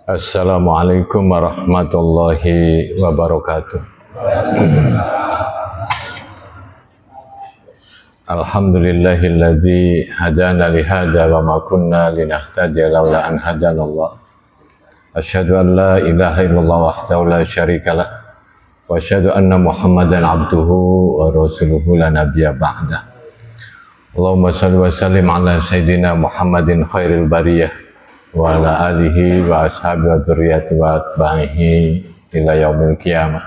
Assalamualaikum warahmatullahi wabarakatuh. Alhamdulillahilladzi hadana lihada wa ma kunna linahtadiya laula an hadanallah. Asyhadu an la ilaha illallah wahdahu la syarikalah wa asyhadu anna Muhammadan abduhu wa rasuluhu la nabiyya ba'da. Allahumma shalli wa sallim ala sayyidina Muhammadin khairil bariyah wa ala alihi wa ashabi wa dzurriyyati wa atba'ihi ila yaumil qiyamah.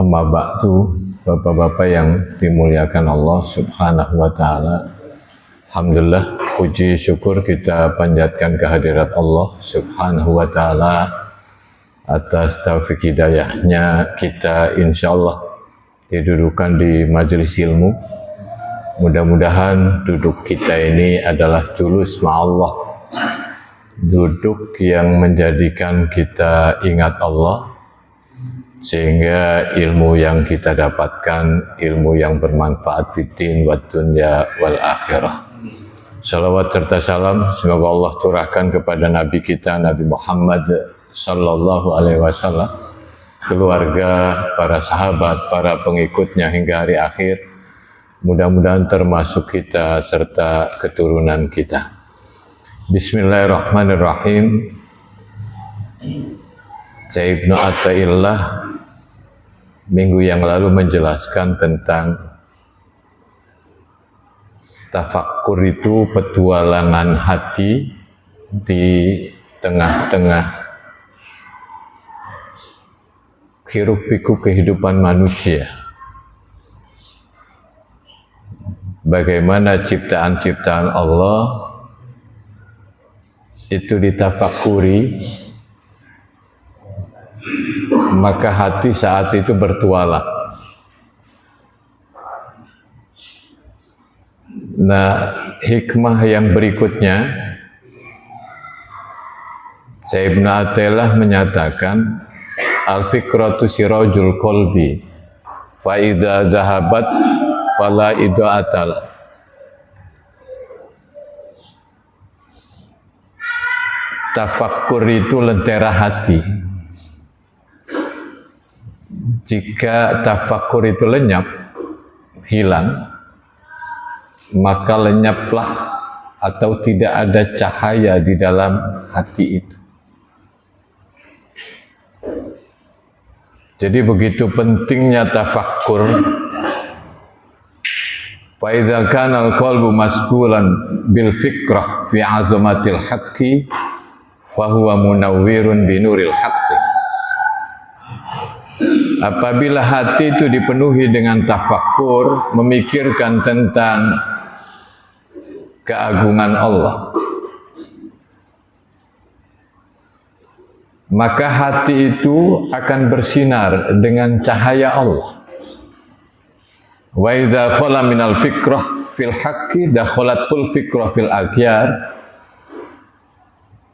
Amma ba'du, Bapak-bapak yang dimuliakan Allah Subhanahu wa taala. Alhamdulillah, puji syukur kita panjatkan kehadirat Allah Subhanahu wa taala atas taufik hidayahnya kita insyaallah didudukan di majelis ilmu. Mudah-mudahan duduk kita ini adalah julus ma'allah, duduk yang menjadikan kita ingat Allah, sehingga ilmu yang kita dapatkan ilmu yang bermanfaat di din wa dunya wal akhirah. Salawat serta salam semoga Allah curahkan kepada Nabi kita Nabi Muhammad sallallahu alaihi wasallam, keluarga, para sahabat, para pengikutnya hingga hari akhir. Mudah-mudahan termasuk kita serta keturunan kita. Bismillahirrahmanirrahim. Saya Ibnu Athaillah minggu yang lalu menjelaskan tentang tafakkur itu petualangan hati di tengah-tengah hiruk-pikuk kehidupan manusia. Bagaimana ciptaan-ciptaan Allah itu ditafakuri, maka hati saat itu bertualang. Nah, hikmah yang berikutnya, Syekh Ibnu Athaillah menyatakan, al-fikratu sirajul qalbi, fa idza dhahabat fala ida'atalah. Tafakkur itu lentera hati. Jika tafakkur itu lenyap, hilang, maka lenyaplah atau tidak ada cahaya di dalam hati itu. Jadi begitu pentingnya tafakkur. Fa idza kana al-qalbu masghulan bil fikrah fi 'azamatil haqqi fa huwa munawwirun bi nuril haqqi. Apabila hati itu dipenuhi dengan tafakkur, memikirkan tentang keagungan Allah, maka hati itu akan bersinar dengan cahaya Allah. Wa idza khala minal fikrah fil haqqi dakhalatul fikrah fil aghyar.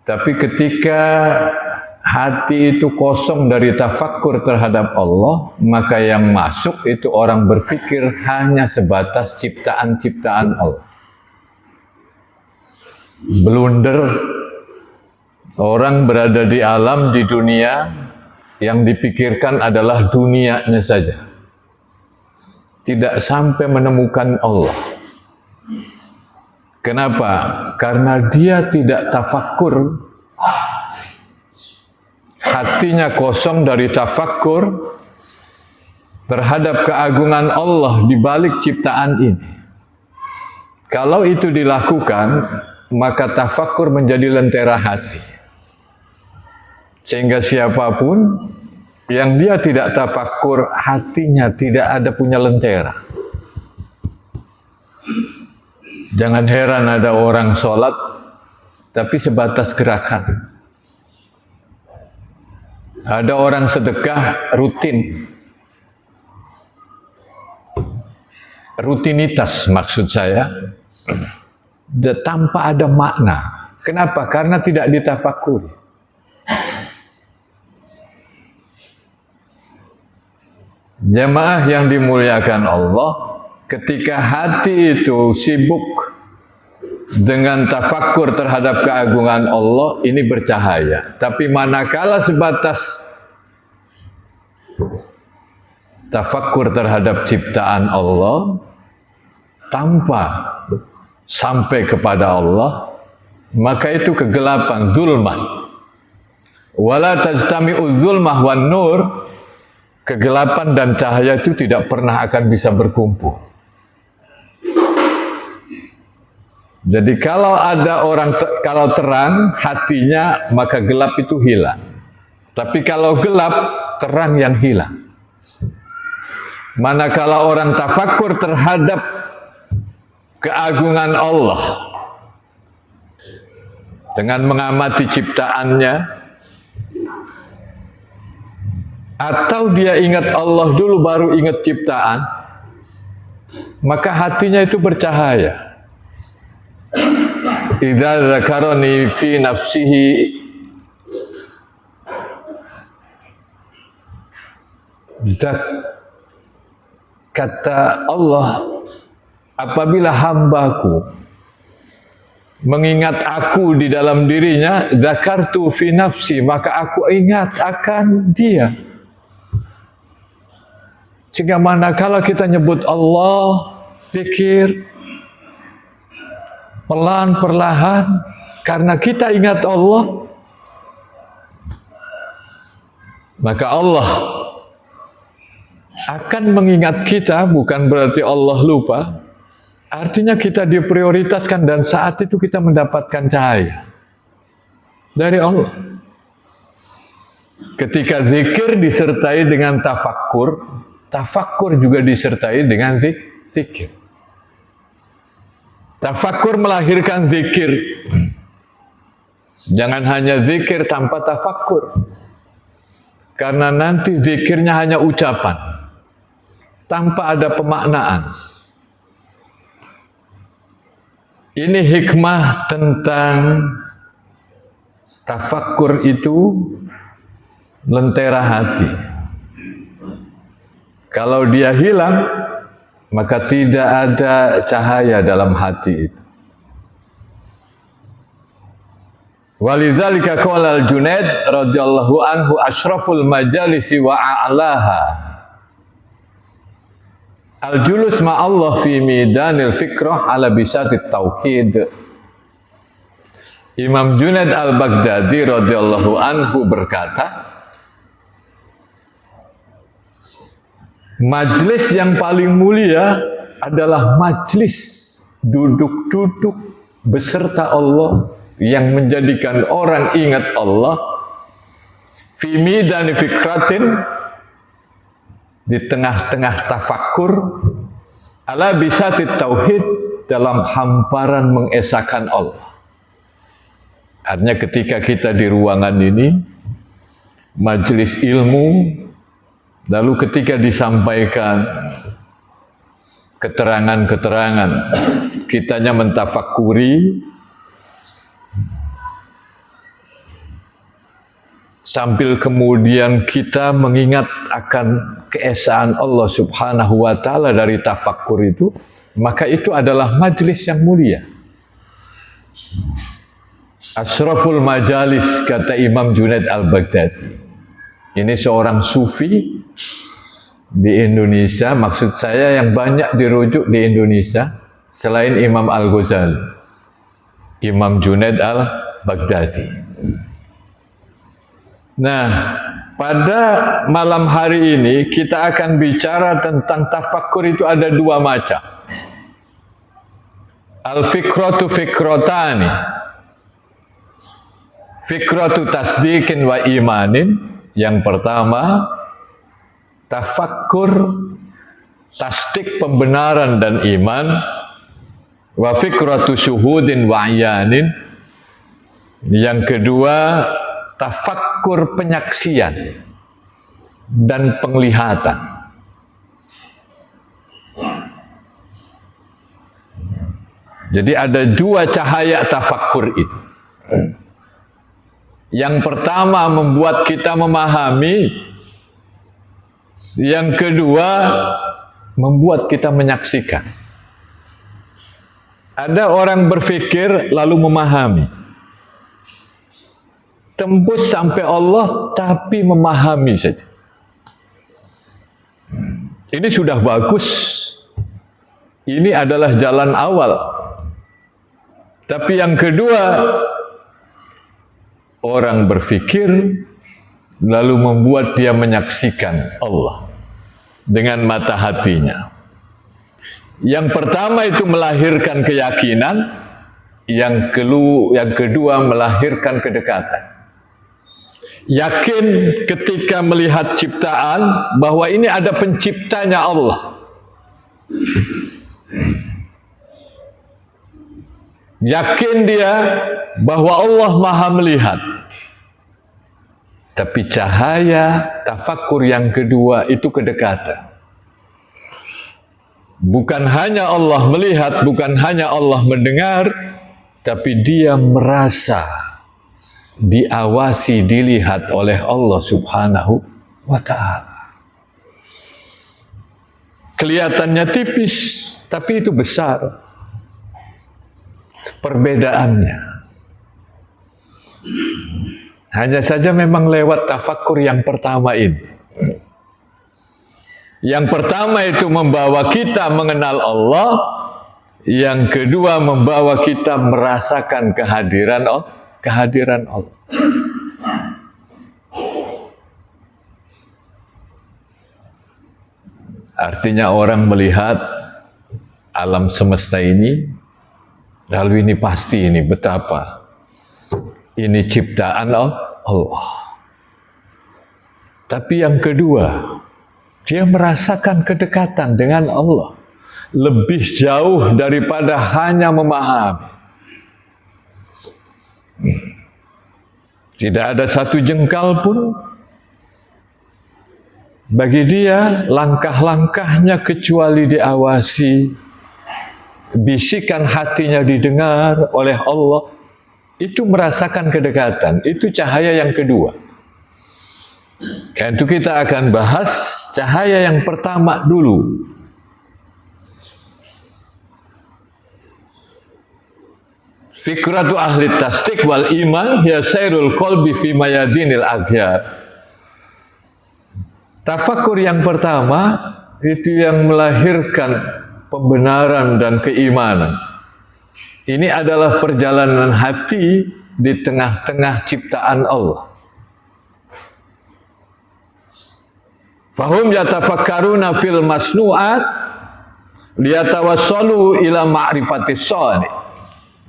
Tapi ketika hati itu kosong dari tafakkur terhadap Allah, maka yang masuk itu orang berpikir hanya sebatas ciptaan-ciptaan Allah. Blunder, orang berada di alam, di dunia, yang dipikirkan adalah dunianya saja. Tidak sampai menemukan Allah. Kenapa? Karena dia tidak tafakkur. Hatinya kosong dari tafakkur terhadap keagungan Allah di balik ciptaan ini. Kalau itu dilakukan, maka tafakkur menjadi lentera hati. Sehingga siapapun yang dia tidak tafakkur, hatinya tidak ada punya lentera. Jangan heran ada orang sholat, tapi sebatas gerakan. Ada orang sedekah rutin. Rutinitas maksud saya. Tanpa ada makna. Kenapa? Karena tidak ditafakuri. Jamaah yang dimuliakan Allah, ketika hati itu sibuk dengan tafakkur terhadap keagungan Allah ini bercahaya. Tapi manakala sebatas tafakkur terhadap ciptaan Allah tanpa sampai kepada Allah, maka itu kegelapan, zulmah. Wala tajtami'u zulmah wan nur, kegelapan dan cahaya itu tidak pernah akan bisa berkumpul. Jadi kalau ada orang kalau terang hatinya, maka gelap itu hilang. Tapi kalau gelap, terang yang hilang. Manakala orang tafakkur terhadap keagungan Allah dengan mengamati ciptaannya, atau dia ingat Allah dulu baru ingat ciptaan, maka hatinya itu bercahaya. Idza dzakarani fi nafsihi kata Allah, apabila hambaku mengingat aku di dalam dirinya, dzakartu fi nafsi, maka aku ingat akan dia. Sehingga manakala kita nyebut Allah, zikir pelan perlahan, karena kita ingat Allah, maka Allah akan mengingat kita. Bukan berarti Allah lupa, artinya kita diprioritaskan, dan saat itu kita mendapatkan cahaya dari Allah. Ketika zikir disertai dengan tafakkur, tafakkur juga disertai dengan zikir. Tafakkur melahirkan zikir. Jangan hanya zikir tanpa tafakkur, karena nanti zikirnya hanya ucapan tanpa ada pemaknaan. Ini hikmah tentang tafakkur itu, lentera hati. Kalau dia hilang, maka tidak ada cahaya dalam hati itu. Walidzalika qala al-Junaid radhiyallahu anhu, asyraful majalisi wa a'laha al-julus ma'allah fi midanil fikrah ala bisatit tauhid. Imam Junaid al-Baghdadi radhiyallahu anhu berkata, majlis yang paling mulia adalah majlis duduk-duduk beserta Allah, yang menjadikan orang ingat Allah fi midani fikratin, di tengah-tengah tafakkur, ala bisatit tauhid, dalam hamparan mengesahkan Allah. Artinya ketika kita di ruangan ini majlis ilmu, lalu ketika disampaikan keterangan-keterangan, kitanya mentafakuri sambil kemudian kita mengingat akan keesaan Allah Subhanahu wa Ta'ala dari tafakkur itu, maka itu adalah majlis yang mulia. Asyraful majalis, kata Imam Junaid al-Baghdadi. Ini seorang sufi di Indonesia, maksud saya yang banyak dirujuk di Indonesia selain Imam Al-Ghazali, Imam Junaid al-Baghdadi. Nah, pada malam hari ini kita akan bicara tentang tafakkur itu ada dua macam. Al-fikratu fikrotani, fikratu tasdiqin wa imanin. Yang pertama, tafakkur tasdik, pembenaran dan iman. Wa fikratu syuhudin wa iyanin. Yang kedua, tafakkur penyaksian dan penglihatan. Jadi ada dua cahaya tafakkur itu. Yang pertama membuat kita memahami, yang kedua membuat kita menyaksikan. Ada orang berfikir lalu memahami. Tembus sampai Allah tapi memahami saja. Ini sudah bagus. Ini adalah jalan awal. Tapi yang kedua, orang berfikir lalu membuat dia menyaksikan Allah dengan mata hatinya. Yang pertama itu melahirkan keyakinan, yang kedua melahirkan kedekatan. Yakin ketika melihat ciptaan bahwa ini ada penciptanya Allah. Yakin dia bahwa Allah Maha melihat. Tapi cahaya tafakkur yang kedua itu kedekatan. Bukan hanya Allah melihat, bukan hanya Allah mendengar, tapi dia merasa diawasi, dilihat oleh Allah Subhanahu wa ta'ala. Kelihatannya tipis, tapi itu besar perbedaannya. Hanya saja memang lewat tafakkur yang pertama ini. Yang pertama itu membawa kita mengenal Allah, yang kedua membawa kita merasakan kehadiran Allah. Artinya orang melihat alam semesta ini, lalu ini pasti ini betapa ini ciptaan Allah. Tapi yang kedua, dia merasakan kedekatan dengan Allah lebih jauh daripada hanya memahami. Tidak ada satu jengkal pun bagi dia langkah-langkahnya kecuali diawasi, bisikan hatinya didengar oleh Allah. Itu merasakan kedekatan, itu cahaya yang kedua. Karena itu kita akan bahas cahaya yang pertama dulu. Fikratu ahli tasdik wal iman hiya sairul qalbi fi mayadinil aghyar. Tafakkur yang pertama itu yang melahirkan pembenaran dan keimanan. Ini adalah perjalanan hati di tengah-tengah ciptaan Allah. Fahum yatafakkaruna fil masnu'at liyatawassalu ila ma'rifatis shani.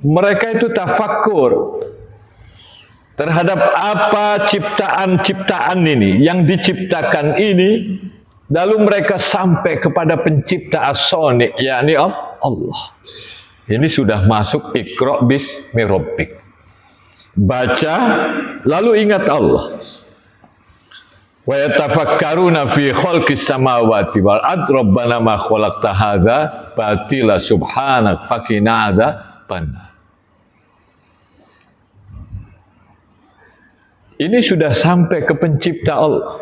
Mereka itu tafakkur terhadap apa ciptaan-ciptaan ini, yang diciptakan ini, lalu mereka sampai kepada pencipta as-shani, yakni Allah. Ini sudah masuk Iqra bismi rabbik. Baca lalu ingat Allah. Wa yatafakkaruna fi khalqis samawati wal ard rabbana ma khalaqta hadza batila subhanak faqina adzabannar. Ini sudah sampai ke pencipta Allah.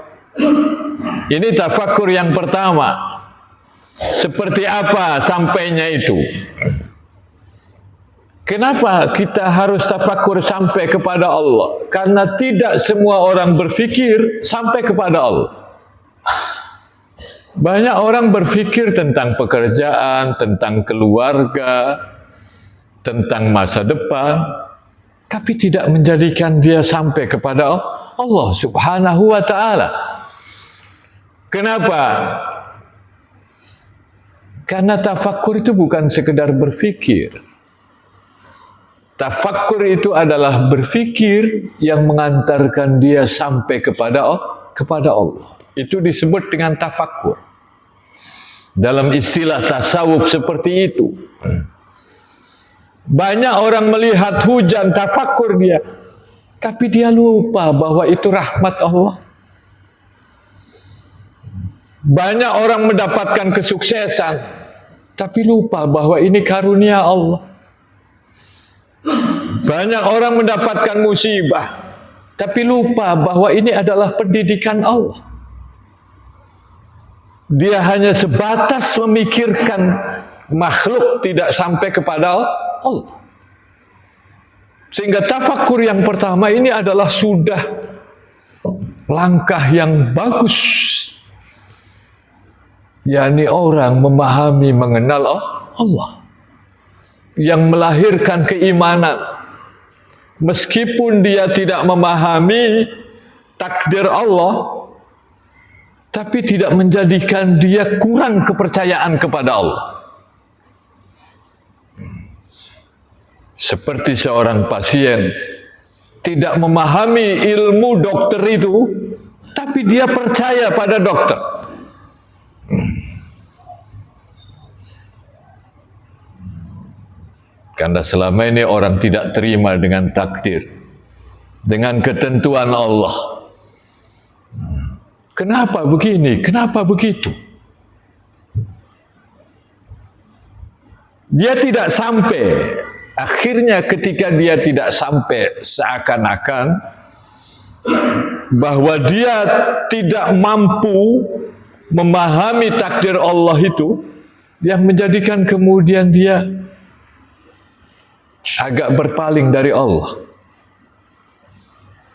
Ini tafakkur yang pertama. Seperti apa sampainya itu? Kenapa kita harus tafakkur sampai kepada Allah? Karena tidak semua orang berfikir sampai kepada Allah. Banyak orang berfikir tentang pekerjaan, tentang keluarga, tentang masa depan, tapi tidak menjadikan dia sampai kepada Allah Subhanahu wa ta'ala. Kenapa? Karena tafakkur itu bukan sekedar berfikir. Tafakkur itu adalah berfikir yang mengantarkan dia sampai kepada Allah. Itu disebut dengan tafakkur. Dalam istilah tasawuf seperti itu. Banyak orang melihat hujan, tafakkur dia. Tapi dia lupa bahwa itu rahmat Allah. Banyak orang mendapatkan kesuksesan, tapi lupa bahwa ini karunia Allah. Banyak orang mendapatkan musibah, tapi lupa bahwa ini adalah pendidikan Allah. Dia hanya sebatas memikirkan makhluk tidak sampai kepada Allah. Sehingga tafakkur yang pertama ini adalah sudah langkah yang bagus. yakni orang memahami, mengenal Allah yang melahirkan keimanan. Meskipun dia tidak memahami takdir Allah, tapi tidak menjadikan dia kurang kepercayaan kepada Allah. Seperti seorang pasien tidak memahami ilmu dokter itu, tapi dia percaya pada dokter. Karena selama ini orang tidak terima dengan takdir, dengan ketentuan Allah. Kenapa begini? Kenapa begitu? Dia tidak sampai. Akhirnya ketika dia tidak sampai, seakan-akan bahwa dia tidak mampu memahami takdir Allah itu, yang menjadikan kemudian dia agak berpaling dari Allah.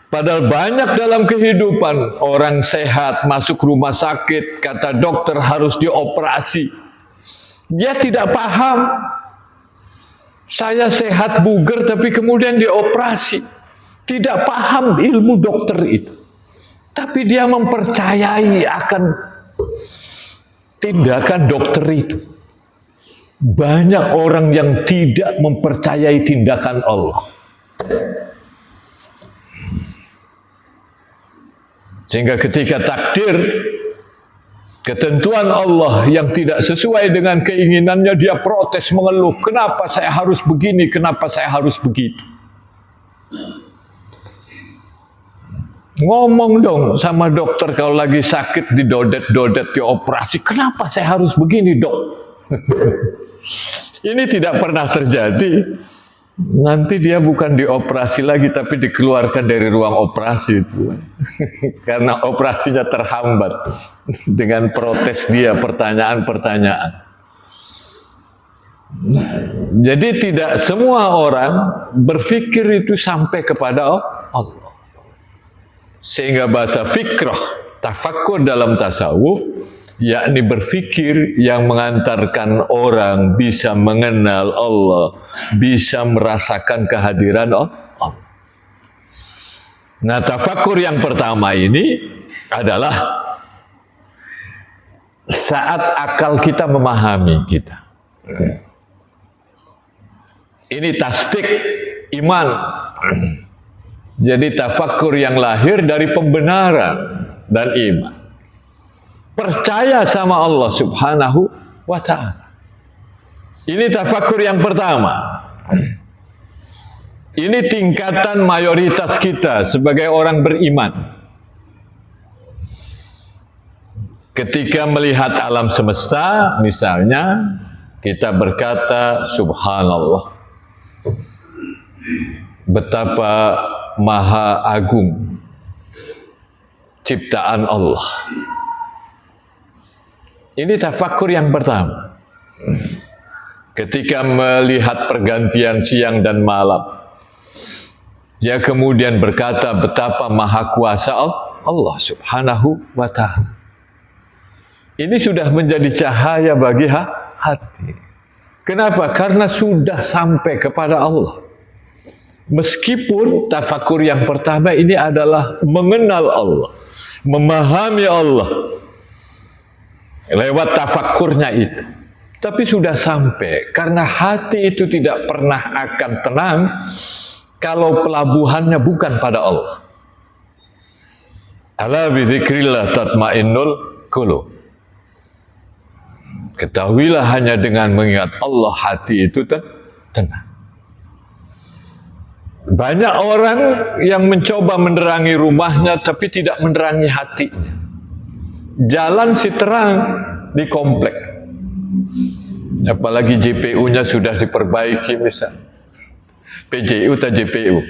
Padahal banyak dalam kehidupan orang sehat masuk rumah sakit, kata dokter harus dioperasi. Dia tidak paham. Saya sehat bugar tapi kemudian dioperasi. Tidak paham ilmu dokter itu. Tapi dia mempercayai akan tindakan dokter itu. Banyak orang yang tidak mempercayai tindakan Allah. Sehingga ketika takdir, ketentuan Allah yang tidak sesuai dengan keinginannya, dia protes, mengeluh. Kenapa saya harus begini? Kenapa saya harus begitu? Ngomong dong sama dokter kalau lagi sakit, didodet-dodet, dioperasi. Kenapa saya harus begini, dok? Ini tidak pernah terjadi. Nanti dia bukan dioperasi lagi, tapi dikeluarkan dari ruang operasi itu. Karena operasinya terhambat dengan protes dia, pertanyaan-pertanyaan. Jadi tidak semua orang berpikir itu sampai kepada Allah. Sehingga bahasa fikrah, tafakkur dalam tasawuf, yakni berfikir yang mengantarkan orang bisa mengenal Allah, bisa merasakan kehadiran Allah. Nah, tafakkur yang pertama ini adalah saat akal kita memahami kita. Ini tasdik iman. Jadi tafakkur yang lahir dari pembenaran dan iman. Percaya sama Allah Subhanahu wa ta'ala. Ini tafakkur yang pertama. Ini tingkatan mayoritas kita sebagai orang beriman. Ketika melihat alam semesta, misalnya, kita berkata, Subhanallah. Betapa maha agung ciptaan Allah. Ini tafakkur yang pertama. Ketika melihat pergantian siang dan malam, dia kemudian berkata betapa maha kuasa Allah Subhanahu wa ta'ala. Ini sudah menjadi cahaya bagi hati. Kenapa? Karena sudah sampai kepada Allah. Meskipun tafakkur yang pertama ini adalah mengenal Allah, memahami Allah lewat tafakkurnya itu. Tapi sudah sampai, karena hati itu tidak pernah akan tenang kalau pelabuhannya bukan pada Allah. Ala bi dzikrillah tatmainnul qulub. Ketahuilah hanya dengan mengingat Allah hati itu tenang. Banyak orang yang mencoba menerangi rumahnya tapi tidak menerangi hatinya. Jalan si terang di komplek. Apalagi JPU-nya sudah diperbaiki misal. PJU atau JPU.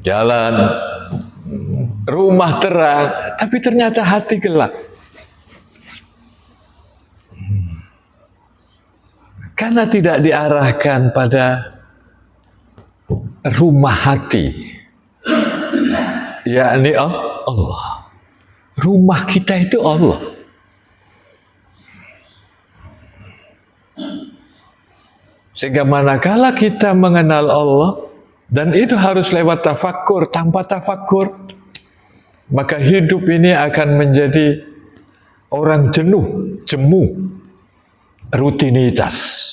Jalan, rumah terang, tapi ternyata hati gelap. Karena tidak diarahkan pada rumah hati, yakni Allah. Rumah kita itu Allah. Sehingga manakala kita mengenal Allah, dan itu harus lewat tafakkur, tanpa tafakkur, maka hidup ini akan menjadi orang jenuh, jemu, rutinitas.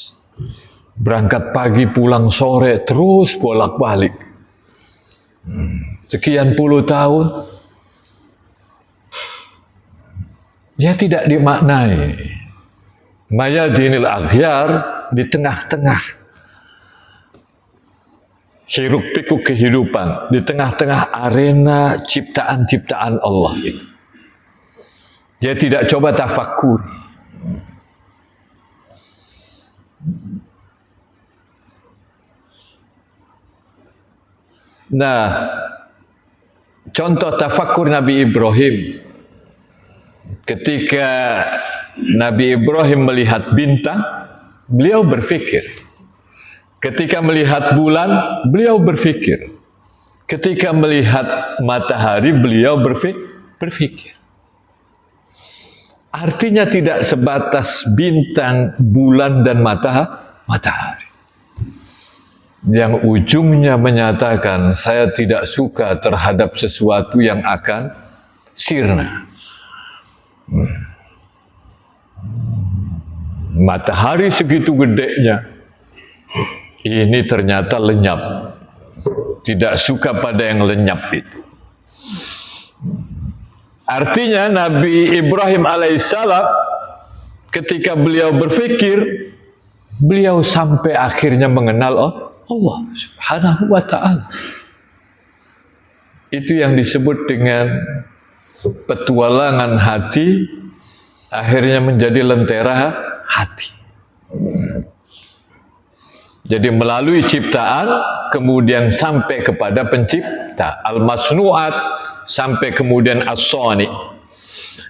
Berangkat pagi, pulang sore, terus bolak-balik. Sekian puluh tahun, dia tidak dimaknai. Mayadinil aghyar, di tengah-tengah hiruk pikuk kehidupan, di tengah-tengah arena ciptaan-ciptaan Allah itu. Dia tidak coba tafakkur. Nah, contoh tafakkur Nabi Ibrahim. Ketika Nabi Ibrahim melihat bintang, beliau berpikir. Ketika melihat bulan, beliau berpikir. Ketika melihat matahari, beliau berpikir. Artinya tidak sebatas bintang, bulan, dan matahari. Yang ujungnya menyatakan, saya tidak suka terhadap sesuatu yang akan sirna. Matahari segitu gedenya, ini ternyata lenyap. Tidak suka pada yang lenyap itu. Artinya Nabi Ibrahim alaihissalam ketika beliau berpikir, beliau sampai akhirnya mengenal Allah subhanahu wa ta'ala. Itu yang disebut dengan petualangan hati, akhirnya menjadi lentera hati. Jadi melalui ciptaan, kemudian sampai kepada pencipta, al-masnu'at, sampai kemudian as-sani.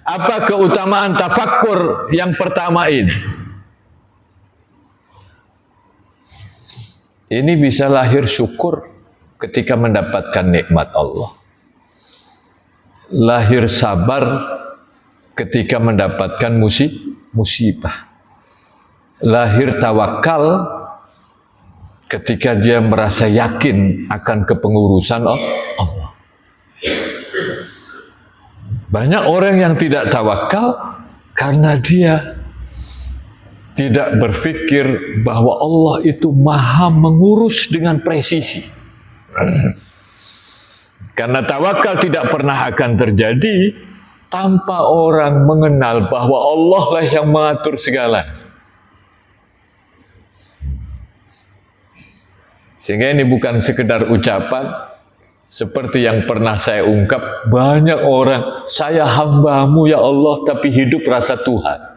Apa keutamaan tafakkur yang pertama ini? Ini bisa lahir syukur ketika mendapatkan nikmat Allah. Lahir sabar ketika mendapatkan musibah. Lahir tawakal ketika dia merasa yakin akan kepengurusan Allah. Banyak orang yang tidak tawakal karena dia tidak berpikir bahwa Allah itu maha mengurus dengan presisi. Karena tawakal tidak pernah akan terjadi tanpa orang mengenal bahwa Allah lah yang mengatur segala. Sehingga ini bukan sekedar ucapan, seperti yang pernah saya ungkap, banyak orang, saya hamba-Mu ya Allah, tapi hidup rasa Tuhan.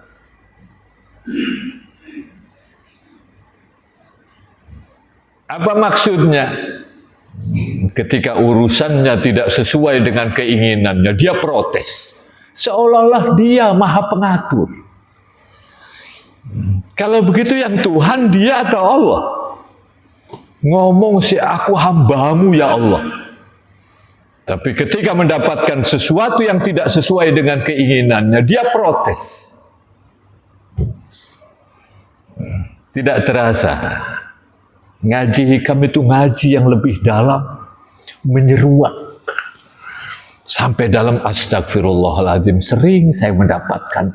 Apa maksudnya? Ketika urusannya tidak sesuai dengan keinginannya, dia protes. Seolah-olah dia maha pengatur. Kalau begitu yang Tuhan dia atau Allah? Ngomong sih aku hamba-Mu ya Allah. Tapi ketika mendapatkan sesuatu yang tidak sesuai dengan keinginannya, dia protes. Tidak terasa. Ngaji hikam itu ngaji yang lebih dalam, menyeruak. Sampai dalam astagfirullahaladzim, sering saya mendapatkan.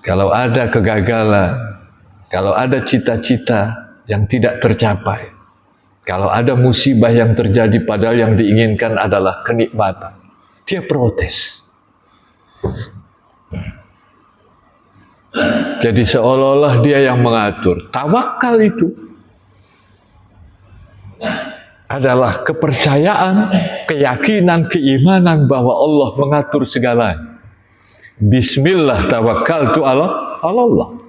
Kalau ada kegagalan, kalau ada cita-cita yang tidak tercapai, kalau ada musibah yang terjadi padahal yang diinginkan adalah kenikmatan, dia protes. Jadi seolah-olah dia yang mengatur. Tawakal itu adalah kepercayaan, keyakinan, keimanan bahwa Allah mengatur segalanya. Bismillah tawakkaltu ala Allah.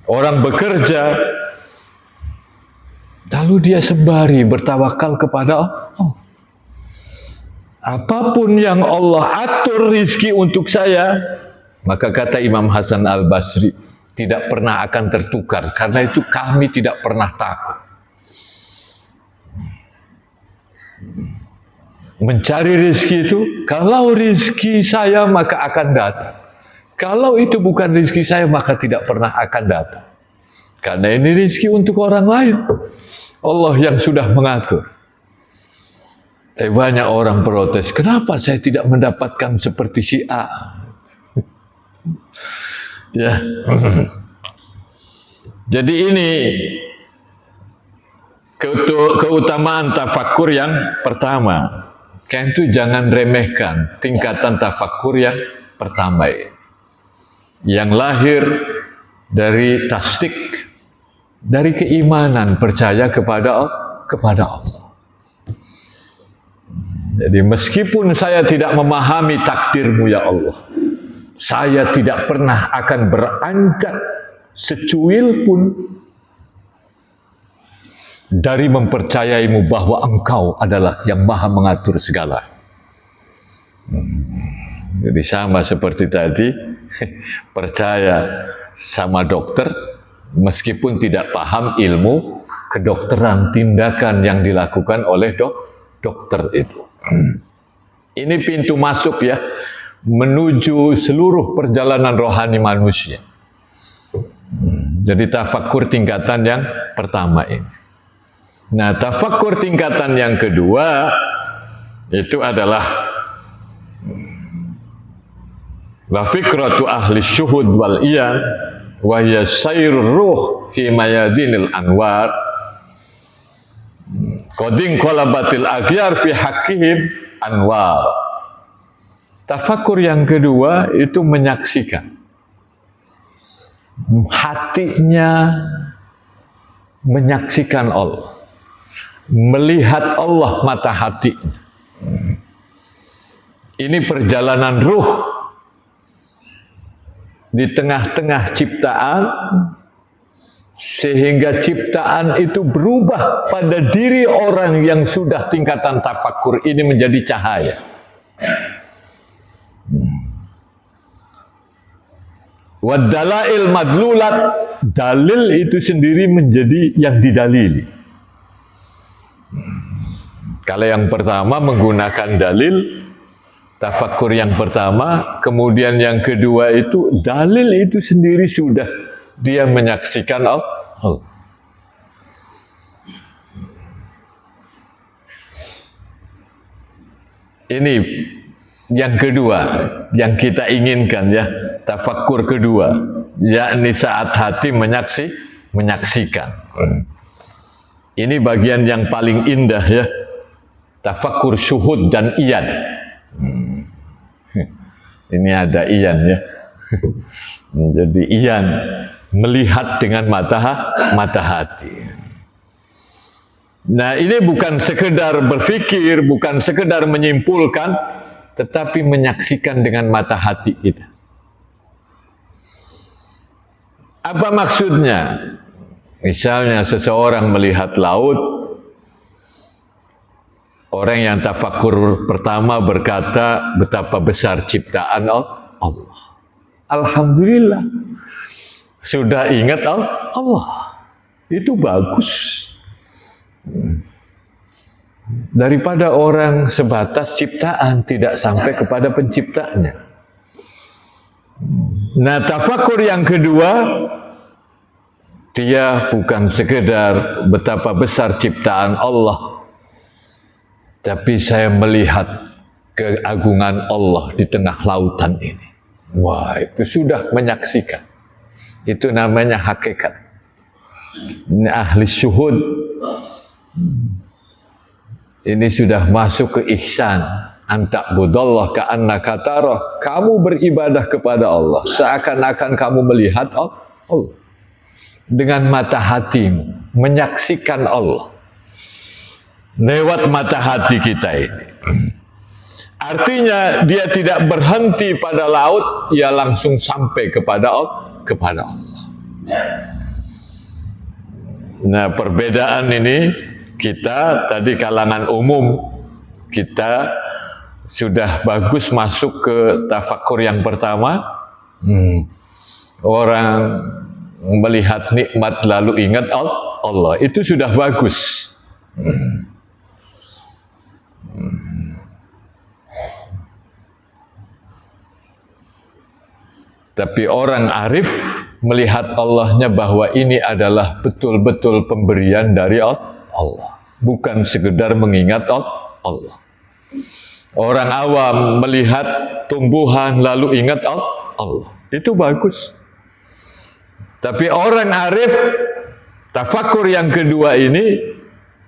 Orang bekerja, lalu dia sembari bertawakal kepada Allah. apapun yang Allah atur rizki untuk saya, maka kata Imam Hasan Al-Basri, tidak pernah akan tertukar. Karena itu kami tidak pernah takut mencari rizki itu. Kalau rizki saya maka akan datang, kalau itu bukan rizki saya maka tidak pernah akan datang. Karena ini rizki untuk orang lain, Allah yang sudah mengatur. Tapi banyak orang protes, kenapa saya tidak mendapatkan seperti si A? Ya. Jadi ini keutamaan tafakur yang pertama. Kan itu jangan remehkan tingkatan tafakur yang pertama ini, yang lahir dari tasdik, dari keimanan percaya kepada Allah. Jadi meskipun saya tidak memahami takdirmu ya Allah, saya tidak pernah akan beranjak secuil pun dari mempercayaimu bahwa engkau adalah yang maha mengatur segala. Jadi sama seperti tadi, percaya sama dokter meskipun tidak paham ilmu kedokteran, tindakan yang dilakukan oleh dokter itu. Ini pintu masuk ya, menuju seluruh perjalanan rohani manusia. Jadi tafakur tingkatan yang pertama ini. Nah, tafakur tingkatan yang kedua itu adalah wa fikratu ahli syuhud wal iyan wa hiya sayrur ruh fi mayadinil anwar qadin qalabatil aghyar fi haqqihim anwar. Tafakur yang kedua itu menyaksikan hatinya, menyaksikan Allah, melihat Allah mata hatinya. Ini perjalanan ruh di tengah-tengah ciptaan, sehingga ciptaan itu berubah pada diri orang yang sudah tingkatan tafakur ini menjadi cahaya. Wadalail madlulat, dalil itu sendiri menjadi yang didalili. Kalau yang pertama menggunakan dalil, tafakur yang pertama, kemudian yang kedua itu dalil itu sendiri sudah dia menyaksikan Allah. Ini yang kedua yang kita inginkan ya, tafakur kedua, yakni saat hati menyaksikan. Ini bagian yang paling indah ya, tafakur syuhud dan iyan. Ini ada iyan ya. Jadi iyan, melihat dengan mata hati. Nah, ini bukan sekedar berpikir, bukan sekedar menyimpulkan, tetapi menyaksikan dengan mata hati kita. Apa maksudnya? Misalnya seseorang melihat laut, orang yang tafakur pertama berkata betapa besar ciptaan Allah. Alhamdulillah, sudah ingat Allah. Itu bagus. Daripada orang sebatas ciptaan, tidak sampai kepada penciptanya. Nah, tafakur yang kedua, dia bukan sekedar betapa besar ciptaan Allah, tapi saya melihat keagungan Allah di tengah lautan ini. Wah, itu sudah menyaksikan. Itu namanya hakikat. Ini ahli syuhud. Ini sudah masuk ke ihsan. Anta'budallah ka'annaka tarah. Kamu beribadah kepada Allah seakan-akan kamu melihat Allah. Dengan mata hatimu, menyaksikan Allah lewat mata hati kita ini. Artinya dia tidak berhenti pada laut, ia langsung sampai kepada Allah. Nah, perbedaan ini kita tadi kalangan umum, kita sudah bagus masuk ke tafakur yang pertama. Orang melihat nikmat lalu ingat Allah, itu sudah bagus. Tapi orang arif melihat Allahnya bahwa ini adalah betul-betul pemberian dari Allah, bukan sekedar mengingat Allah. Orang awam melihat tumbuhan lalu ingat Allah, itu bagus. Tapi orang arif, tafakur yang kedua ini,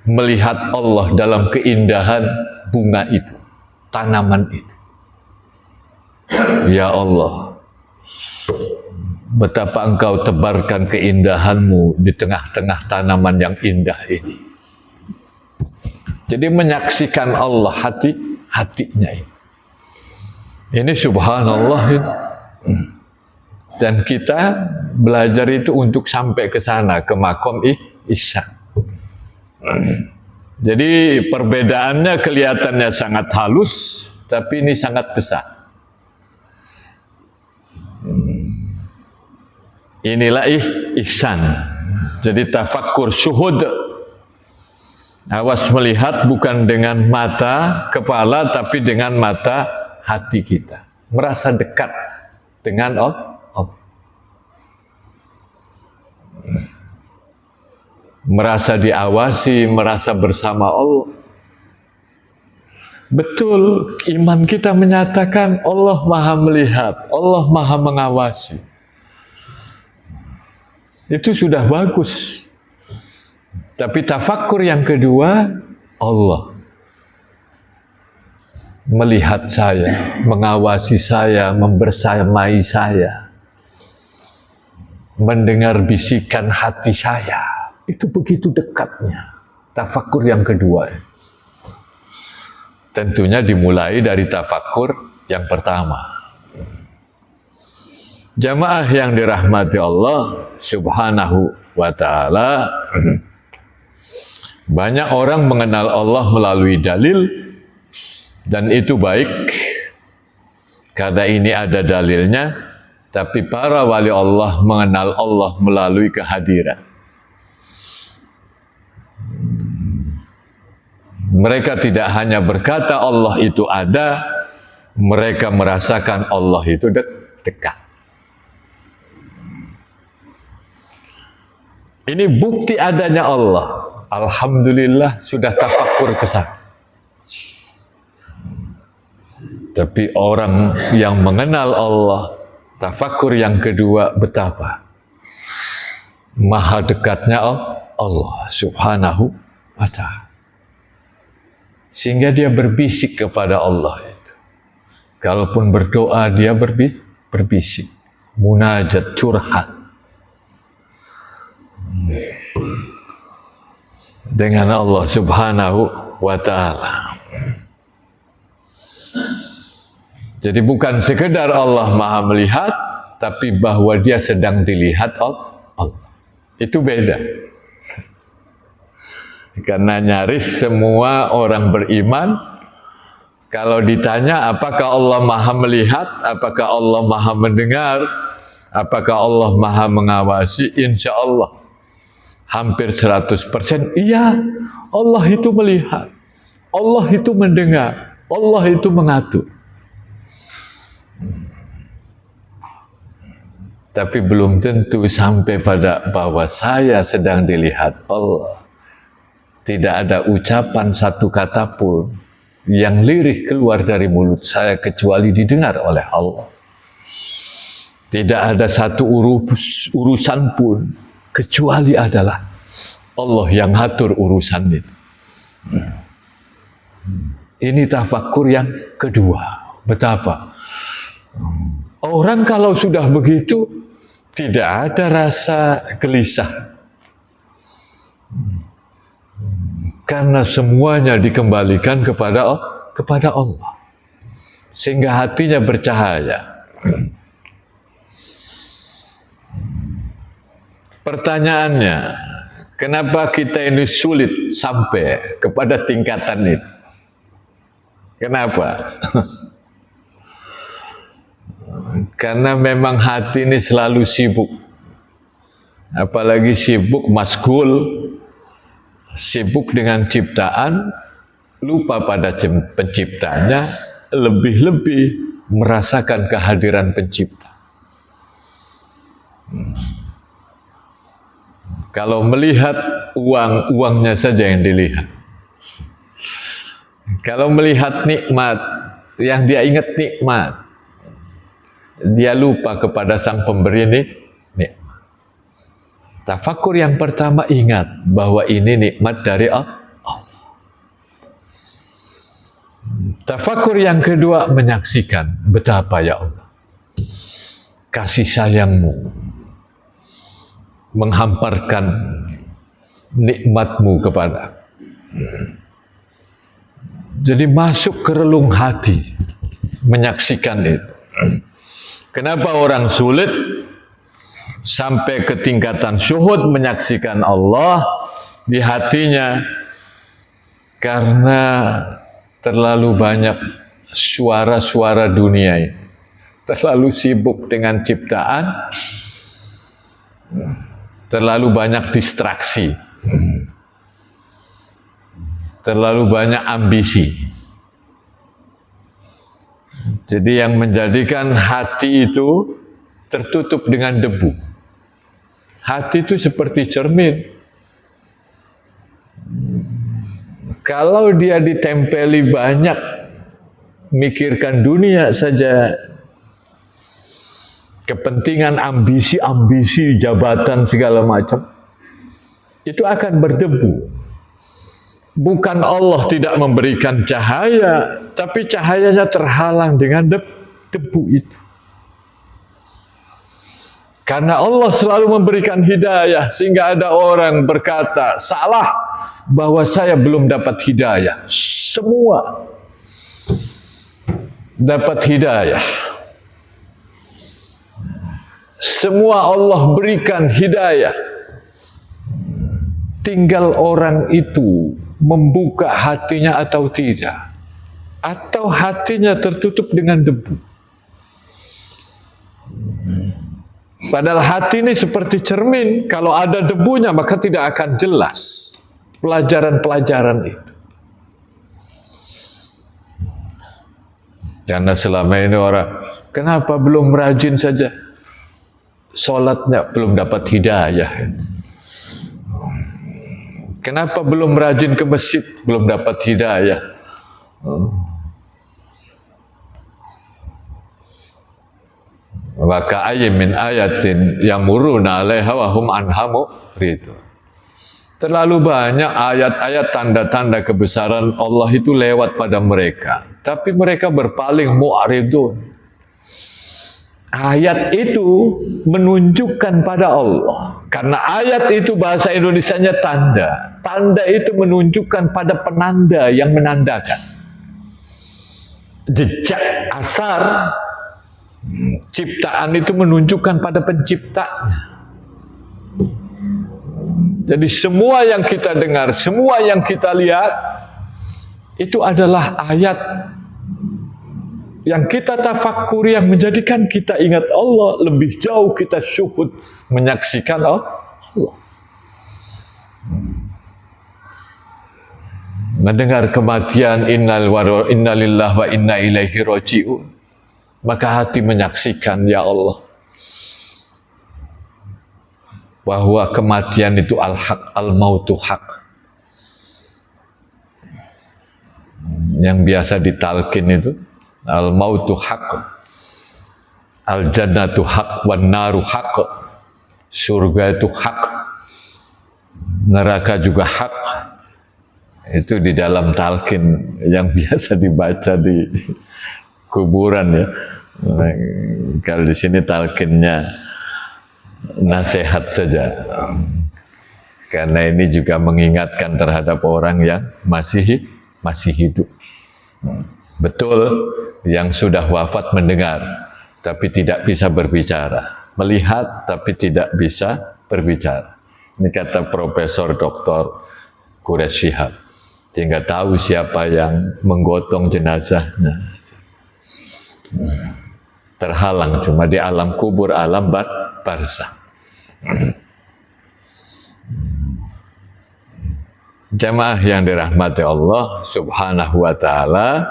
melihat Allah dalam keindahan bunga itu, tanaman itu. Ya Allah, betapa Engkau tebarkan keindahan-Mu di tengah-tengah tanaman yang indah ini. Jadi menyaksikan Allah hatinya ini. Ini subhanallah ini. Dan kita belajar itu untuk sampai ke sana, ke makom ihsan. Jadi perbedaannya kelihatannya sangat halus, tapi ini sangat besar. Inilah ihsan. Jadi tafakkur syuhud. Awas melihat bukan dengan mata kepala, tapi dengan mata hati kita. Merasa dekat dengan Allah. Merasa diawasi, merasa bersama Allah. Betul, iman kita menyatakan Allah Maha melihat, Allah Maha mengawasi. Itu sudah bagus. Tapi tafakkur yang kedua, Allah melihat saya, mengawasi saya, membersamai saya, mendengar bisikan hati saya. Itu begitu dekatnya. Tafakkur yang kedua. Tentunya dimulai dari tafakkur yang pertama. Jamaah yang dirahmati Allah Subhanahu wa ta'ala, banyak orang mengenal Allah melalui dalil, dan itu baik karena ini ada dalilnya. Tapi para wali Allah mengenal Allah melalui kehadiran. Mereka tidak hanya berkata Allah itu ada, mereka merasakan Allah itu dekat. Ini bukti adanya Allah. Alhamdulillah sudah tafakkur ke sana. Tapi orang yang mengenal Allah, tafakkur yang kedua, betapa maha dekatnya Allah Subhanahu wa ta'ala. Sehingga dia berbisik kepada Allah itu. Kalaupun berdoa dia berbisik, munajat, curhat dengan Allah Subhanahu wa ta'ala. Jadi bukan sekedar Allah Maha melihat, tapi bahwa dia sedang dilihat Allah. Itu beda. Karena nyaris semua orang beriman, kalau ditanya apakah Allah Maha melihat, apakah Allah Maha mendengar, apakah Allah Maha mengawasi, insya Allah hampir 100% iya, Allah itu melihat, Allah itu mendengar, Allah itu mengatur. Tapi belum tentu sampai pada bahwa saya sedang dilihat Allah. Tidak ada ucapan satu kata pun yang lirih keluar dari mulut saya kecuali didengar oleh Allah. Tidak ada satu urusan pun kecuali adalah Allah yang atur urusan itu. Ini tafakkur yang kedua. Betapa orang kalau sudah begitu tidak ada rasa gelisah. Karena semuanya dikembalikan kepada Allah. Sehingga hatinya bercahaya. Pertanyaannya, kenapa kita ini sulit sampai kepada tingkatan itu? Kenapa? Karena memang hati ini selalu sibuk. Apalagi sibuk masgul, sibuk dengan ciptaan, lupa pada penciptanya, lebih-lebih merasakan kehadiran pencipta. Kalau melihat uang, uangnya saja yang dilihat. Kalau melihat nikmat, yang dia ingat nikmat, dia lupa kepada sang pemberi nikmat. Tafakur yang pertama ingat bahwa ini nikmat dari Allah. Tafakur yang kedua menyaksikan betapa ya Allah kasih sayang-Mu menghamparkan nikmat-Mu kepada. Jadi masuk ke relung hati menyaksikan itu. Kenapa orang sulit sampai ke tingkatan syuhud menyaksikan Allah di hatinya? Karena terlalu banyak suara-suara dunia ini. Terlalu sibuk dengan ciptaan, terlalu banyak distraksi, terlalu banyak ambisi. Jadi yang menjadikan hati itu tertutup dengan debu. Hati itu seperti cermin. Kalau dia ditempeli banyak, mikirkan dunia saja, kepentingan, ambisi-ambisi, jabatan segala macam, itu akan berdebu. Bukan Allah tidak memberikan cahaya, tapi cahayanya terhalang dengan debu itu. Karena Allah selalu memberikan hidayah, sehingga ada orang berkata, salah bahwa saya belum dapat hidayah. Semua dapat hidayah. Semua Allah berikan hidayah. Tinggal orang itu membuka hatinya atau tidak. Atau hatinya tertutup dengan debu. Padahal hati ini seperti cermin. Kalau ada debunya maka tidak akan jelas pelajaran-pelajaran itu. Karena selama ini orang, kenapa belum rajin saja? Sholatnya belum dapat hidayah. Kenapa belum rajin ke masjid? Belum dapat hidayah. Wa ka'ayyin min ayatin yamuruna 'alaiha wa hum anha mu'ridun. Terlalu banyak ayat-ayat tanda-tanda kebesaran Allah itu lewat pada mereka, tapi mereka berpaling mu'ridun. Ayat itu menunjukkan pada Allah. Karena ayat itu bahasa Indonesianya tanda. Tanda itu menunjukkan pada penanda yang menandakan. Jejak asar ciptaan itu menunjukkan pada penciptanya. Jadi semua yang kita dengar, semua yang kita lihat, itu adalah ayat yang kita tafakkur, yang menjadikan kita ingat Allah, lebih jauh kita syuhud menyaksikan Allah. Mendengar kematian, innalillahi wa inna ilaihi raji'un, maka hati menyaksikan, ya Allah, bahwa kematian itu al-haq, al-mautu haq. Yang biasa ditalkin itu, al-mautu haq, al-jannatu haq, wan naru haq. Surga itu haq, neraka juga haq. Itu di dalam talkin yang biasa dibaca di kuburan ya. Kalau di sini talkinnya nasihat saja. Karena ini juga mengingatkan terhadap orang yang masih hidup. Betul, yang sudah wafat mendengar, tapi tidak bisa berbicara. Melihat, tapi tidak bisa berbicara. Ini kata Profesor Dr. Quraish Shihab. sehingga tahu siapa yang menggotong jenazahnya. Terhalang cuma di alam kubur, alam barzakh. Jamaah yang dirahmati Allah Subhanahu wa taala,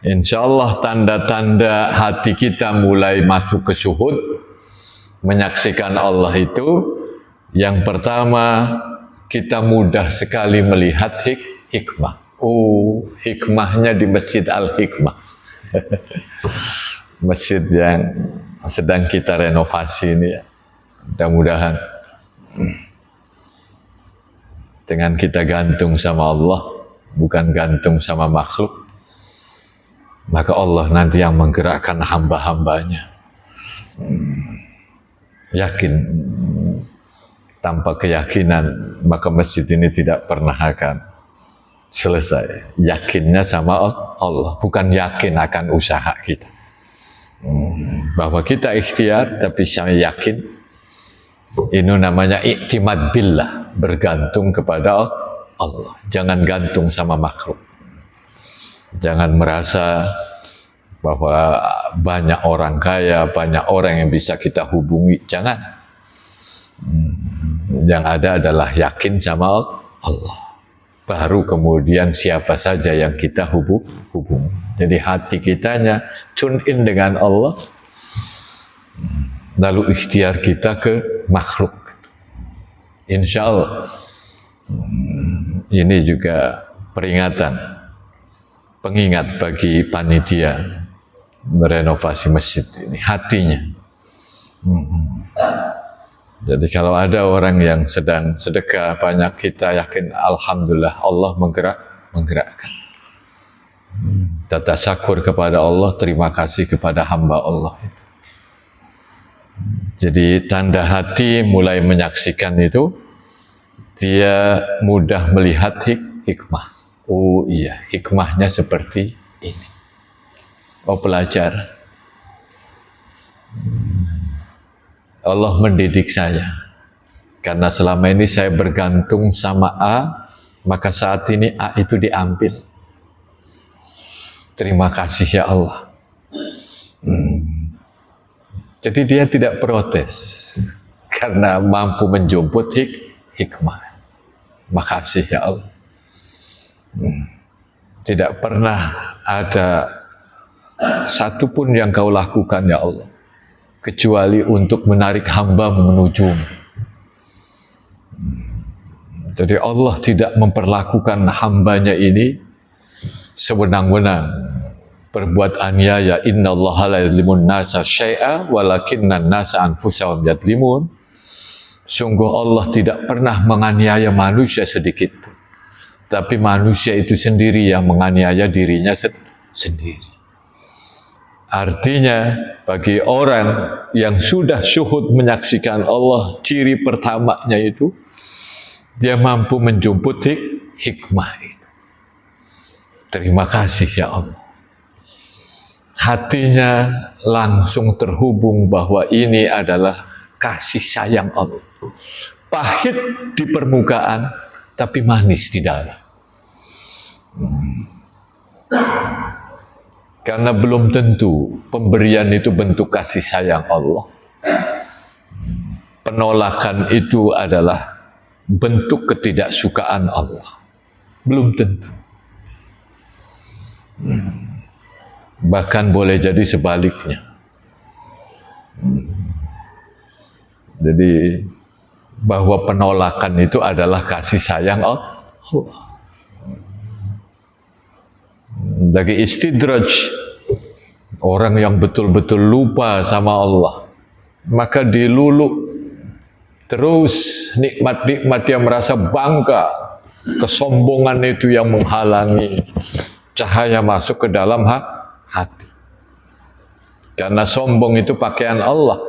insyaallah tanda-tanda hati kita mulai masuk ke syuhud, menyaksikan Allah itu, yang pertama kita mudah sekali melihat hikmah. Hikmahnya di Masjid Al-Hikmah. Masjid yang sedang kita renovasi ini ya. Mudah-mudahan dengan kita gantung sama Allah, bukan gantung sama makhluk, maka Allah nanti yang menggerakkan hamba-hambanya. Yakin, tanpa keyakinan maka masjid ini tidak pernah akan selesai. Yakinnya sama Allah, bukan yakin akan usaha kita. Bahwa kita ikhtiar, tapi saya yakin. Ini namanya iktimad billah, bergantung kepada Allah. Jangan gantung sama makhluk. Jangan merasa bahwa banyak orang kaya, banyak orang yang bisa kita hubungi. Jangan. Yang ada adalah yakin sama Allah. Baru kemudian siapa saja yang kita hubungi. Jadi hati kitanya tune in dengan Allah. Lalu ikhtiar kita ke makhluk. Insya Allah. Ini juga peringatan, pengingat bagi panitia merenovasi masjid ini, hatinya. Jadi kalau ada orang yang sedang sedekah banyak, kita yakin alhamdulillah Allah menggerakkan. Kita syukur kepada Allah, terima kasih kepada hamba Allah. Jadi tanda hati mulai menyaksikan itu, dia mudah melihat hikmah. Oh iya, hikmahnya seperti ini. Pelajar. Allah mendidik saya. Karena selama ini saya bergantung sama A, maka saat ini A itu diambil. Terima kasih ya Allah. Jadi dia tidak protes karena mampu menjemput hikmah. Makasih ya Allah. Tidak pernah ada satupun yang kau lakukan ya Allah, kecuali untuk menarik hamba menuju-Mu. Jadi Allah tidak memperlakukan hambanya ini sewenang-wenang, berbuat aniaya. Innallaha la yuzlimun nasa syai'a walakinnan nasa anfusahum yadlimun. Sungguh Allah tidak pernah menganiaya manusia sedikit pun, tapi manusia itu sendiri yang menganiaya dirinya sendiri. Artinya bagi orang yang sudah syuhud menyaksikan Allah, ciri pertamanya itu dia mampu menjemput hikmah itu. Terima kasih ya Allah. Hatinya langsung terhubung bahwa ini adalah kasih sayang Allah. Pahit di permukaan, tapi manis di dalam. Karena belum tentu pemberian itu bentuk kasih sayang Allah. Penolakan itu adalah bentuk ketidaksukaan Allah. Belum tentu. Bahkan boleh jadi sebaliknya. Jadi bahwa penolakan itu adalah kasih sayang Allah. Bagi istidraj, orang yang betul-betul lupa sama Allah, maka diluluk terus nikmat-nikmat, dia merasa bangga. Kesombongan itu yang menghalangi cahaya masuk ke dalam hati. Karena sombong itu pakaian Allah.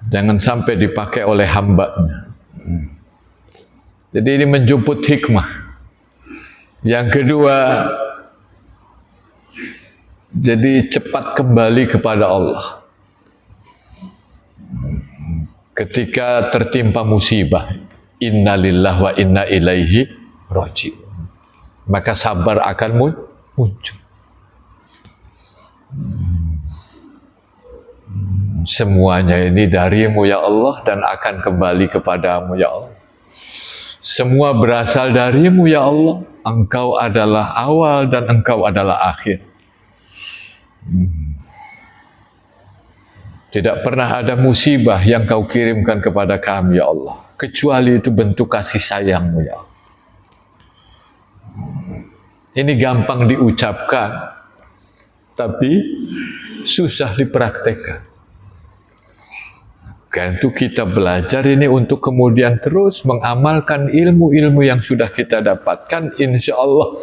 Jangan sampai dipakai oleh hambanya. Jadi ini menjemput hikmah. Yang kedua, jadi cepat kembali kepada Allah. Ketika tertimpa musibah, inna lillahi wa inna ilaihi raji'un. maka sabar akan muncul. Semuanya ini darimu ya Allah dan akan kembali kepadamu ya Allah. Semua berasal darimu ya Allah. Engkau adalah awal dan Engkau adalah akhir. Tidak pernah ada musibah yang Kau kirimkan kepada kami ya Allah, kecuali itu bentuk kasih sayang-Mu ya Allah. Ini gampang diucapkan, tapi susah dipraktekkan. Karena itu kita belajar ini untuk kemudian terus mengamalkan ilmu-ilmu yang sudah kita dapatkan. Insya Allah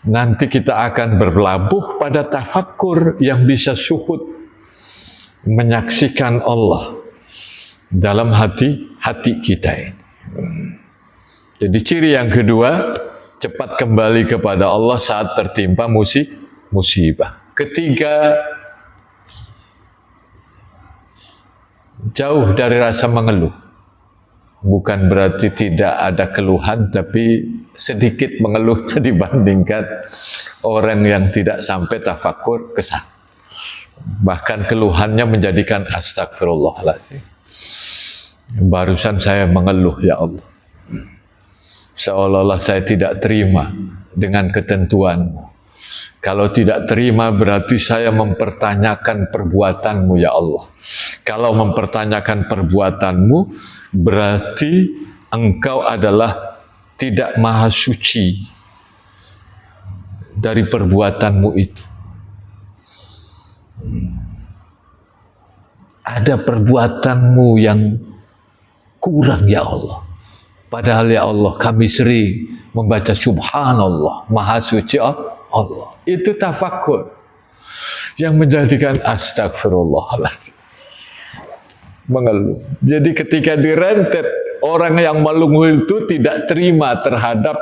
nanti kita akan berlabuh pada tafakkur yang bisa syuhud, menyaksikan Allah dalam hati kita ini. Jadi ciri yang kedua, cepat kembali kepada Allah saat tertimpa musibah. Ketiga, jauh dari rasa mengeluh. Bukan berarti tidak ada keluhan, tapi sedikit mengeluhnya dibandingkan orang yang tidak sampai tafakur kesal. Bahkan keluhannya menjadikan astagfirullahaladzim. Barusan saya mengeluh ya Allah. Seolah-olah saya tidak terima dengan ketentuan-Mu. Kalau tidak terima berarti saya mempertanyakan perbuatan-Mu ya Allah. Kalau mempertanyakan perbuatan-Mu berarti Engkau adalah tidak maha suci dari perbuatan-Mu itu. Ada perbuatan-Mu yang kurang ya Allah. Padahal ya Allah kami sering membaca subhanallah, maha suci Allah. Itu tafakkur yang menjadikan astagfirullahaladzim. Mengeluh. Jadi ketika direntet, orang yang mengeluh itu tidak terima terhadap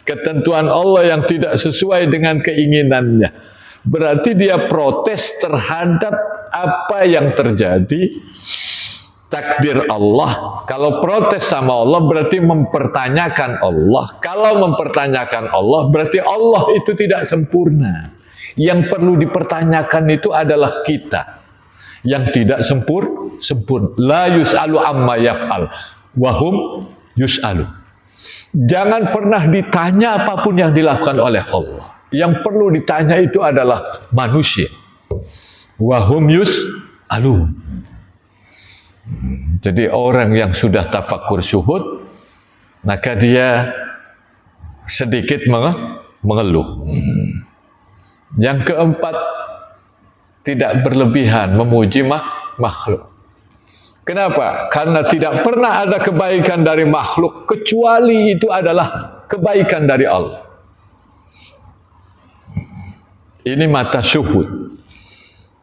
ketentuan Allah yang tidak sesuai dengan keinginannya. Berarti dia protes terhadap apa yang terjadi, takdir Allah. Kalau protes sama Allah berarti mempertanyakan Allah. Kalau mempertanyakan Allah berarti Allah itu tidak sempurna. Yang perlu dipertanyakan itu adalah kita yang tidak sempurna. La yus'alu amma yaf'al wahum yus'alu. Jangan pernah ditanya apapun yang dilakukan oleh Allah. Yang perlu ditanya itu adalah manusia. Wahum yus'alu. Jadi orang yang sudah tafakur syuhud, maka dia sedikit mengeluh. Yang keempat, tidak berlebihan memuji makhluk. Kenapa? Karena tidak pernah ada kebaikan dari makhluk, kecuali itu adalah kebaikan dari Allah. Ini mata syuhud.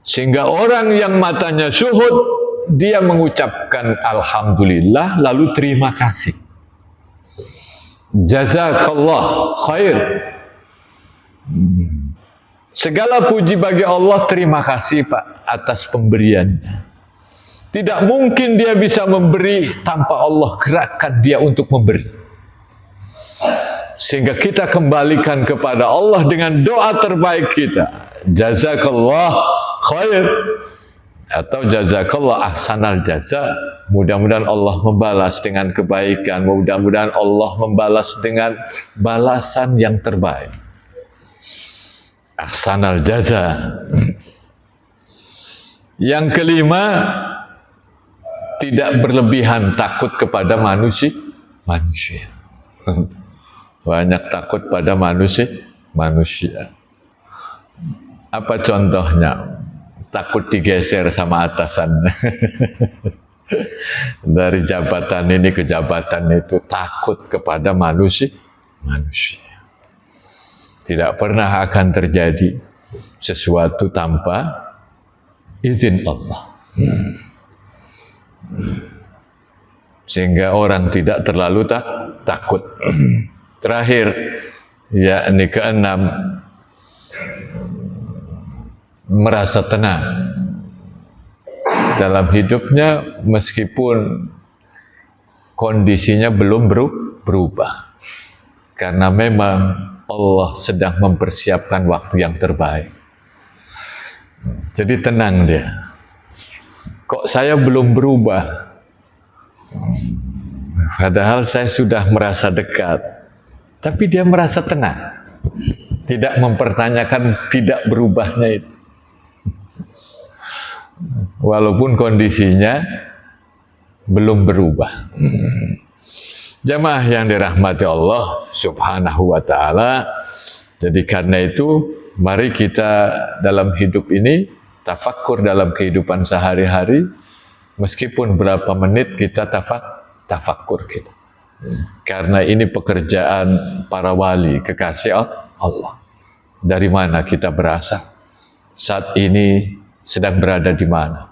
Sehingga orang yang matanya syuhud, dia mengucapkan alhamdulillah lalu terima kasih. Jazakallah khair. Segala puji bagi Allah, terima kasih Pak atas pemberiannya. Tidak mungkin dia bisa memberi tanpa Allah gerakkan dia untuk memberi. Sehingga kita kembalikan kepada Allah dengan doa terbaik kita. Jazakallah khair. Atau jazakallah ahsanal jaza. Mudah-mudahan Allah membalas dengan kebaikan. Mudah-mudahan Allah membalas dengan balasan yang terbaik. Ahsanal jaza. Yang kelima, tidak berlebihan takut kepada manusia. Banyak takut pada manusia. Apa contohnya? Takut digeser sama atasan. Dari jabatan ini ke jabatan itu, takut kepada manusia. Tidak pernah akan terjadi sesuatu tanpa izin Allah. Sehingga orang tidak terlalu takut. Terakhir, yakni keenam, merasa tenang dalam hidupnya meskipun kondisinya belum berubah. Karena memang Allah sedang mempersiapkan waktu yang terbaik. Jadi tenang dia. Kok saya belum berubah? Padahal saya sudah merasa dekat. Tapi dia merasa tenang. Tidak mempertanyakan tidak berubahnya itu. Walaupun kondisinya belum berubah. Jamaah yang dirahmati Allah Subhanahu wa ta'ala. Jadi karena itu, mari kita dalam hidup ini tafakkur dalam kehidupan sehari-hari. Meskipun berapa menit kita tafakkur kita. Karena ini pekerjaan para wali, kekasih Allah. Dari mana kita berasal? Saat ini sedang berada di mana?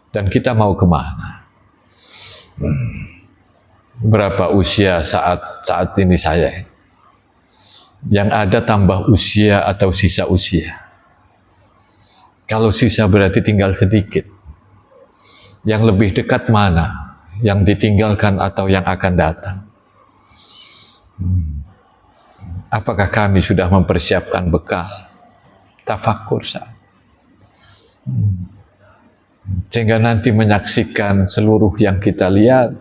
Dan kita mau kemana? Berapa usia saat ini saya? Yang ada tambah usia atau sisa usia? Kalau sisa berarti tinggal sedikit. Yang lebih dekat mana? Yang ditinggalkan atau yang akan datang? Apakah kami sudah mempersiapkan bekal? Tafakkur saat. Sehingga nanti menyaksikan seluruh yang kita lihat,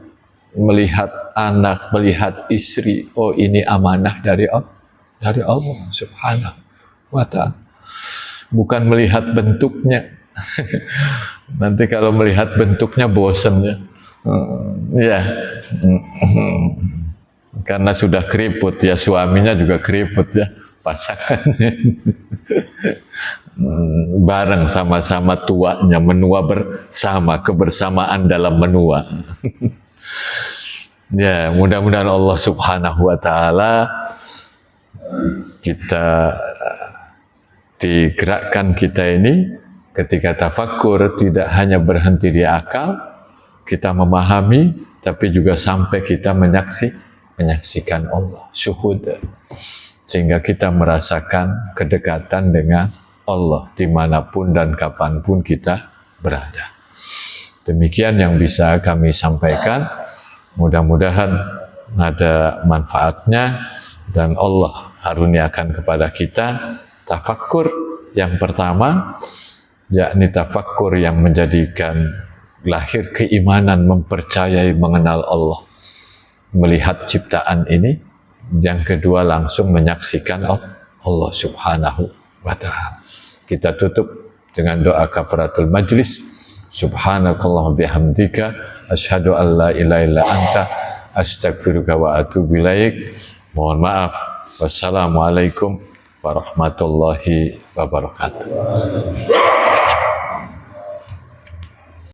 melihat anak, melihat istri, oh ini amanah dari Allah Subhanahu wa ta'ala. Bukan melihat bentuknya. Nanti kalau melihat bentuknya bosan ya. Ya. Karena sudah keriput ya, suaminya juga keriput ya, pasangannya. Bareng sama-sama tuanya, menua bersama, kebersamaan dalam menua. Ya, mudah-mudahan Allah Subhanahu wa ta'ala kita digerakkan kita ini ketika tafakkur tidak hanya berhenti di akal, kita memahami, tapi juga sampai kita menyaksikan Allah, syuhud, sehingga kita merasakan kedekatan dengan Allah dimanapun dan kapanpun kita berada. Demikian yang bisa kami sampaikan. Mudah-mudahan ada manfaatnya dan Allah haruniakan kepada kita tafakkur yang pertama, yakni tafakkur yang menjadikan lahir keimanan, mempercayai, mengenal Allah, melihat ciptaan ini. Yang kedua langsung menyaksikan Allah Subhanahu wa ta'ala. Kita tutup dengan doa kafaratul majlis. Subhanakallah bihamdika asyhadu an la ilaha illa anta astaghfiruka wa atubu ilaik. Mohon maaf. Wassalamualaikum warahmatullahi wabarakatuh.